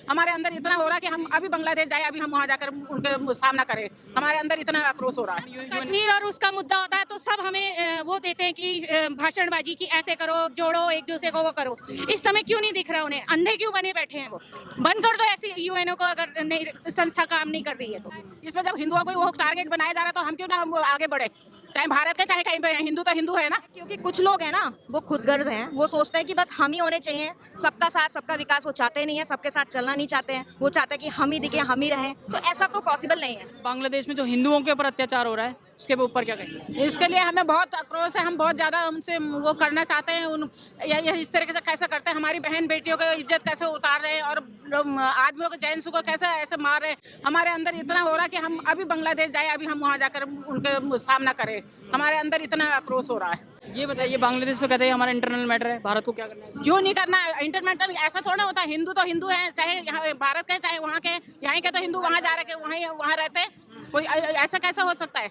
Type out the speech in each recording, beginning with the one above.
हमारे अंदर इतना हो रहा है कि हम अभी बांग्लादेश जाए, अभी हम वहाँ जाकर उनके सामना करें। हमारे अंदर इतना आक्रोश हो रहा है। कश्मीर और उसका मुद्दा होता है तो सब हमें वो देते हैं कि भाषणबाजी की, ऐसे करो, जोड़ो एक दूसरे को, वो करो। इस समय क्यों नहीं दिख रहा उन्हें? अंधे क्यों बने बैठे हैं? वो बंद कर दो ऐसी यूएनओ को, अगर नहीं संस्था काम नहीं कर रही है तो। इसमें जब हिंदुओं को वो टारगेट बनाया जा रहा है तो हम क्यों ना वो आगे बढ़े, चाहे भारत के चाहे कहीं पे, हिंदू तो हिंदू है ना। क्योंकि कुछ लोग हैं ना, वो खुदगर्ज हैं, वो सोचते हैं कि बस हम ही होने चाहिए, सबका साथ सबका विकास वो चाहते नहीं है, सबके साथ चलना नहीं चाहते हैं, वो चाहते हैं कि हम ही दिखे, हम ही रहें। तो ऐसा तो पॉसिबल नहीं है। बांग्लादेश में जो हिंदुओं के ऊपर अत्याचार हो रहा है उसके ऊपर क्या कहेंगे? इसके लिए हमें बहुत आक्रोश है, हम बहुत ज्यादा उनसे वो करना चाहते हैं। ये इस तरीके से कैसे करते हैं, हमारी बहन बेटियों की इज्जत कैसे उतार रहे हैं और आदमियों को, जेंट्स को कैसे ऐसे मार रहे हैं। हमारे अंदर इतना हो रहा है कि हम अभी बांग्लादेश जाए, अभी हम वहाँ जाकर उनके सामना करें। हमारे अंदर इतना आक्रोश हो रहा है। ये बताइए, बांग्लादेश तो कहते हैं हमारा इंटरनल मैटर है, भारत को क्या करना है? क्यों नहीं करना है? इंटरनेशनल ऐसा थोड़ा होता है, हिंदू तो हिंदू है, चाहे यहाँ भारत के चाहे वहाँ के, यहाँ के तो हिंदू वहाँ जा रहे, वहाँ रहते हैं। कोई ऐसा कैसा हो सकता है?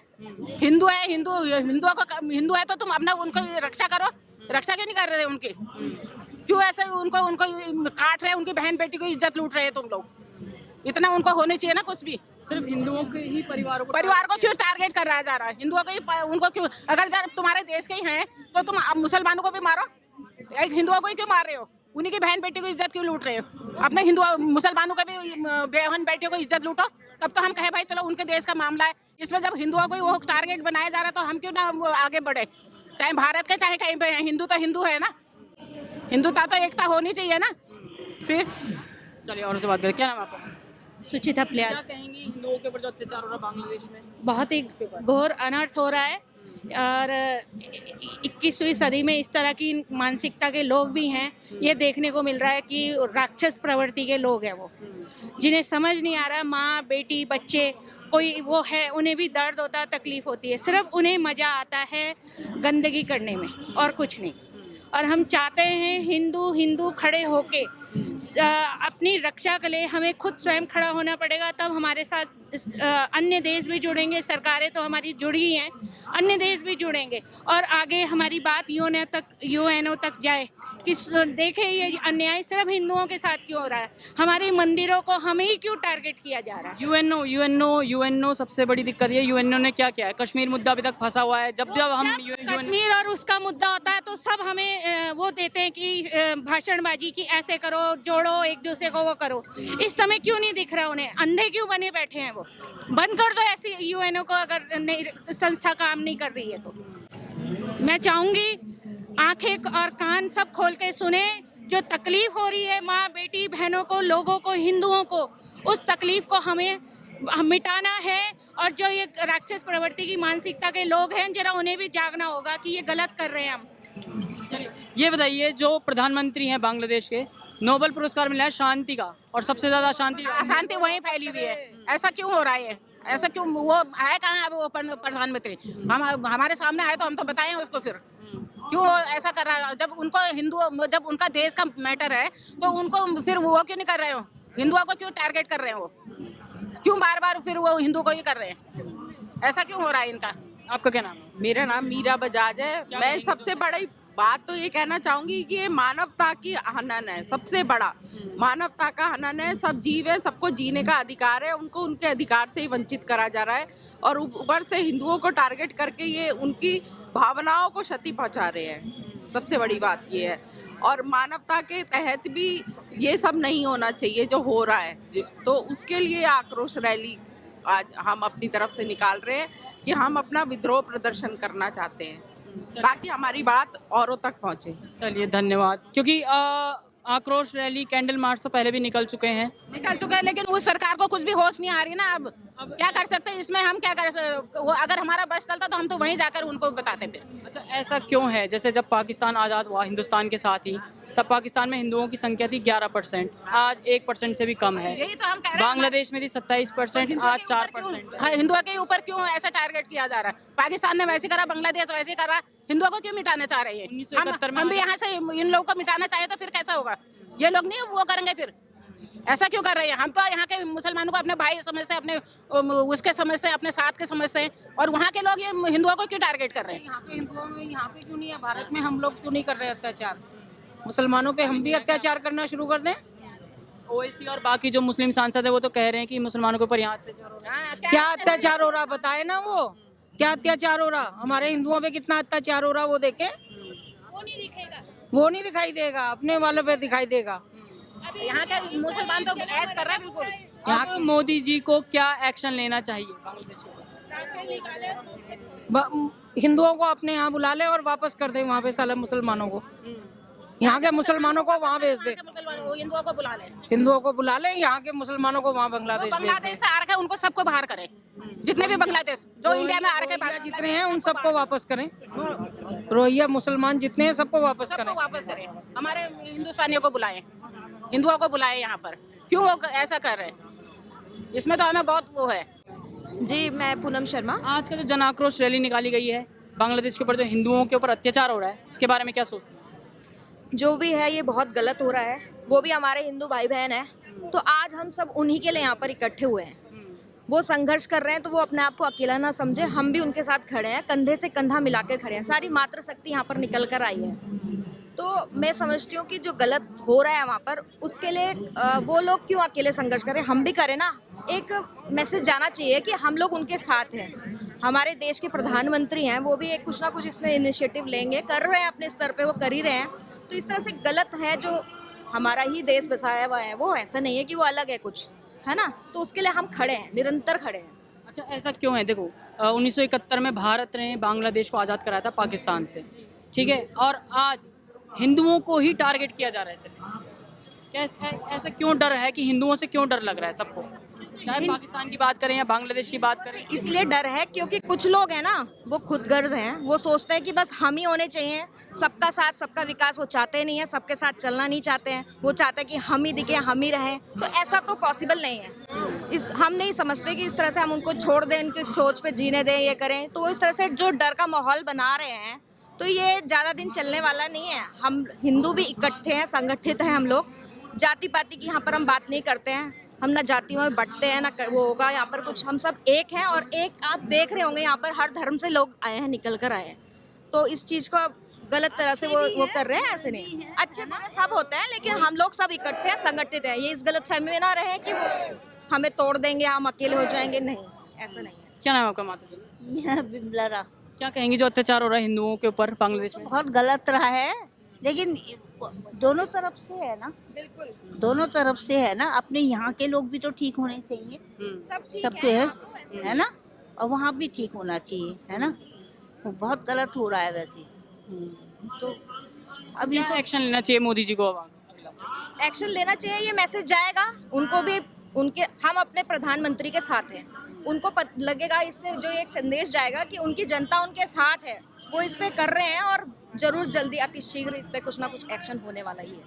हिंदू है, हिंदू है तो तुम अपना उनको रक्षा करो। रक्षा क्यों नहीं कर रहे उनकी? क्यों ऐसे उनको उनको काट रहे, उनकी बहन बेटी को इज्जत लूट रहे हैं तुम लोग? इतना उनको होने चाहिए ना कुछ भी। सिर्फ हिंदुओं के ही परिवार को क्यों टारगेट कर रहा जा रहा है? हिंदुओं को ही, उनको क्यों? अगर जब तुम्हारे देश के ही हैं तो तुम मुसलमानों को भी मारो, एक हिंदुओं को ही क्यों मार रहे हो? उन्हीं की बहन बेटी को इज्जत क्यों लूट रहे हो? अपने हिंदू मुसलमानों का भी बहन बेटियों को इज्जत लूटो, तब तो हम कहे भाई चलो उनके देश का मामला है। इसमें जब हिंदुओं को वो टारगेट बनाया जा रहा है तो हम क्यों ना वो आगे बढ़े, चाहे भारत के चाहे कहीं पे, हिंदू तो हिंदू है ना। हिंदुता तो एकता होनी चाहिए ना। फिर चलिए और से बात करें। क्या नाम है आपका? सुचिता प्यार। क्या कहेंगी हिंदुओं के ऊपर जो अत्याचार हो रहा है बांग्लादेश में? बहुत ही घोर अनर्थ हो रहा है और 21वीं सदी में इस तरह की मानसिकता के लोग भी हैं। ये देखने को मिल रहा है कि राक्षस प्रवृत्ति के लोग हैं वो, जिन्हें समझ नहीं आ रहा माँ बेटी बच्चे कोई वो है, उन्हें भी दर्द होता है, तकलीफ होती है, सिर्फ उन्हें मज़ा आता है गंदगी करने में और कुछ नहीं। और हम चाहते हैं हिंदू हिंदू खड़े होके अपनी रक्षा के लिए हमें खुद स्वयं खड़ा होना पड़ेगा, तब हमारे साथ अन्य देश भी जुड़ेंगे। सरकारें तो हमारी जुड़ी हैं, अन्य देश भी जुड़ेंगे और आगे हमारी बात यूएनओ तक जाए कि देखें ये अन्याय सिर्फ हिंदुओं के साथ क्यों हो रहा है, हमारे मंदिरों को हमें ही क्यों टारगेट किया जा रहा है। यूएनओ सबसे बड़ी दिक्कत ये, यूएनओ ने क्या किया है? कश्मीर मुद्दा अभी तक फंसा हुआ है। जब हम कश्मीर और उसका मुद्दा होता है तो सब हमें वो देते हैं कि भाषणबाजी की, ऐसे करो, जोड़ो एक दूसरे को, वो करो। इस समय क्यों नहीं दिख रहा उन्हें? अंधे क्यों बने बैठे हैं? वो बंद कर दो ऐसी यूएनओ को, अगर नहीं संस्था काम नहीं कर रही है तो। मैं चाहूंगी आंखें और कान सब खोल के सुने, जो तकलीफ हो रही है माँ बेटी बहनों को, लोगों को, हिंदुओं को, उस तकलीफ को हमें मिटाना है। और जो ये राक्षस प्रवृत्ति की मानसिकता के लोग हैं, जरा उन्हें भी जागना होगा कि ये गलत कर रहे हैं हम। ये बताइए, जो प्रधानमंत्री हैं बांग्लादेश के, नोबेल पुरस्कार मिला है शांति का, और सबसे ज्यादा अशांति वहीं फैली हुई है। ऐसा क्यों हो रहा है? ऐसा क्यों? वो है कहाँ अब वो प्रधानमंत्री? हम हमारे सामने आए तो हम तो बताएं उसको। फिर क्यों ऐसा कर रहा है? जब उनका देश का मैटर है तो उनको फिर वो क्यों नहीं कर रहे हो? हिंदुओं को क्यों टारगेट कर रहे हो? क्यों बार बार फिर वो हिंदू को ही कर रहे हैं? ऐसा क्यों हो रहा है इनका? आपका क्या नाम है? मेरा नाम मीरा बजाज है। मैं सबसे बड़ी बात तो ये कहना चाहूंगी कि ये मानवता की हनन है, सबसे बड़ा मानवता का हनन है। सब जीव है, सबको जीने का अधिकार है, उनको उनके अधिकार से ही वंचित करा जा रहा है और ऊपर से हिंदुओं को टारगेट करके ये उनकी भावनाओं को क्षति पहुंचा रहे हैं। सबसे बड़ी बात ये है। और मानवता के तहत भी ये सब नहीं होना चाहिए जो हो रहा है, तो उसके लिए आक्रोश रैली आज हम अपनी तरफ से निकाल रहे हैं कि हम अपना विद्रोह प्रदर्शन करना चाहते हैं ताकि हमारी बात औरों तक पहुंचे। चलिए धन्यवाद। क्योंकि आक्रोश रैली, कैंडल मार्च तो पहले भी निकल चुके हैं, लेकिन उस सरकार को कुछ भी होश नहीं आ रही ना। अब क्या कर सकते हैं इसमें? हम क्या कर सकते? अगर हमारा बस चलता तो हम तो वहीं जाकर उनको बताते फिर। अच्छा, ऐसा क्यों है? जैसे जब पाकिस्तान आज़ाद हुआ हिंदुस्तान के साथ ही, तब पाकिस्तान में हिंदुओं की संख्या थी 11%, आज 1% से भी कम है। यही तो हम कह रहे हैं। बांग्लादेश में थी 27%, आज 4%। हिंदुओं के ऊपर क्यों ऐसा टारगेट किया जा रहा है? पाकिस्तान ने वैसे करा, बांग्लादेश वैसे करा, हिंदुओं को क्यों मिटाना चाह रहे हैं? 1971 में हम भी यहाँ से इन लोगों को मिटाना चाहे तो फिर कैसा होगा? ये लोग नहीं वो करेंगे फिर? ऐसा क्यों कर रहे हैं? हम तो यहाँ के मुसलमानों को अपने भाई समझते हैं, अपने उसके समझते हैं, अपने साथ के समझते हैं, और वहाँ के लोग ये हिंदुओं को क्यों टारगेट कर रहे हैं? यहाँ पे हिंदुओं में, यहाँ पे क्यों नहीं है? भारत में हम लोग क्यों नहीं कर रहे अत्याचार? मुसलमानों पे हम भी अत्याचार करना शुरू कर दें? ओवैसी और बाकी जो मुस्लिम सांसद है वो तो कह रहे हैं कि मुसलमानों के ऊपर यहाँ अत्याचार हो रहा है। हाँ, क्या अत्याचार हो रहा बताए ना वो, क्या अत्याचार हो रहा, हमारे हिंदुओं पे कितना अत्याचार हो रहा वो देखें। वो नहीं दिखाई देगा, अपने वालों पे दिखाई देगा। यहाँ के मुसलमान तो ऐश कर रहे हैं बिल्कुल। यहाँ मोदी जी को क्या एक्शन लेना चाहिए बांग्लादेश के ऊपर? हिंदुओं को अपने यहाँ बुला ले और वापस कर दे वहाँ पे साले मुसलमानों को, यहाँ के मुसलमानों को वहाँ भेज दे। वो हिंदुओं को बुला ले, हिंदुओं को बुला ले, यहाँ के मुसलमानों को वहाँ बांग्लादेश भेज दे। बांग्लादेश से आ रखे उनको सबको बाहर करे, जितने भी बांग्लादेश जो इंडिया में आ रखे रोहिंग्या जितने हैं उन सबको वापस करें, रोहिंग्या मुसलमान जितने हैं सबको वापस सबको करें। वापस करें। हमारे हिंदुस्तानियों को बुलाएं, हिंदुओं को बुलाएं यहाँ पर। क्यों वो ऐसा कर रहे हैं? इसमें तो हमें बहुत वो है। जी, मैं पूनम शर्मा। आज का जो जन आक्रोश रैली निकाली गई है बांग्लादेश के ऊपर, जो हिंदुओं के ऊपर अत्याचार हो रहा है, इसके बारे में क्या सोचते हैं? जो भी है ये बहुत गलत हो रहा है, वो भी हमारे हिंदू भाई बहन हैं। तो आज हम सब उन्हीं के लिए यहाँ पर इकट्ठे हुए हैं। वो संघर्ष कर रहे हैं तो वो अपने आप को अकेला ना समझे, हम भी उनके साथ खड़े हैं, कंधे से कंधा मिलाकर खड़े हैं। सारी मातृशक्ति यहाँ पर निकल कर आई है। तो मैं समझती हूँ कि जो गलत हो रहा है वहाँ पर, उसके लिए वो लोग क्यों अकेले संघर्ष करें, हम भी करें ना। एक मैसेज जाना चाहिए कि हम लोग उनके साथ हैं। हमारे देश के प्रधानमंत्री हैं, वो भी एक कुछ ना कुछ इसमें इनिशिएटिव लेंगे, कर रहे हैं अपने स्तर पे, वो कर ही रहे हैं। तो इस तरह से गलत है, जो हमारा ही देश बसाया हुआ है, वो ऐसा नहीं है कि वो अलग है कुछ, है ना। तो उसके लिए हम खड़े हैं, निरंतर खड़े हैं। अच्छा, ऐसा क्यों है? देखो 1971 में भारत ने बांग्लादेश को आज़ाद कराया था पाकिस्तान से, ठीक है, और आज हिंदुओं को ही टारगेट किया जा रहा है सिर्फ। क्या ऐसा क्यों डर है कि हिंदुओं से क्यों डर लग रहा है सबको, चाहे पाकिस्तान की बात करें या बांग्लादेश की बात करें? इसलिए डर है क्योंकि कुछ लोग हैं ना, वो खुदगर्ज हैं। वो सोचते हैं कि बस हम ही होने चाहिए, सबका साथ सबका विकास वो चाहते नहीं है, सबके साथ चलना नहीं चाहते हैं। वो चाहते हैं कि हम ही दिखे, हम ही रहें। तो ऐसा तो पॉसिबल नहीं है। हम नहीं समझते कि इस तरह से हम उनको छोड़ दें, इनकी सोच पे जीने दें, ये करें। तो वो इस तरह से जो डर का माहौल बना रहे हैं, तो ये ज़्यादा दिन चलने वाला नहीं है। हम हिंदू भी इकट्ठे हैं, संगठित हैं हम लोग। जाति पाति की यहाँ पर हम बात नहीं करते हैं। हम ना जातियों में बंटते हैं ना वो होगा यहाँ पर कुछ। हम सब एक हैं, और एक आप देख रहे होंगे यहाँ पर हर धर्म से लोग आए हैं, निकल कर आए हैं। तो इस चीज़ को गलत तरह से वो कर रहे हैं, ऐसे नहीं। अच्छे बुरे सब होते हैं, लेकिन हम लोग सब इकट्ठे हैं, संगठित हैं। ये इस गलतफहमी में ना रहे कि वो हमें तोड़ देंगे, हम अकेले हो जाएंगे। नहीं, ऐसा नहीं है। क्या नाम है आपका माता जी? मेरा बिमलरा। क्या कहेंगे जो अत्याचार हो रहा है हिंदुओं के ऊपर बांग्लादेश में? बहुत गलत रहा है, लेकिन दोनों तरफ से है ना, बिल्कुल दोनों तरफ से है ना। अपने यहाँ के लोग भी तो ठीक होने चाहिए, सबके है ना, और वहाँ भी ठीक होना चाहिए, है ना। वो बहुत गलत हो रहा है वैसे। तो अब ये क्या एक्शन लेना चाहिए मोदी जी को? एक्शन लेना चाहिए, ये मैसेज जाएगा उनको भी। उनके हम अपने प्रधानमंत्री के साथ हैं, उनको लगेगा इससे, जो एक संदेश जाएगा कि उनकी जनता उनके साथ है। वो इस पे कर रहे हैं, और जरूर जल्दी अति शीघ्र इस पे कुछ ना कुछ एक्शन होने वाला ही है।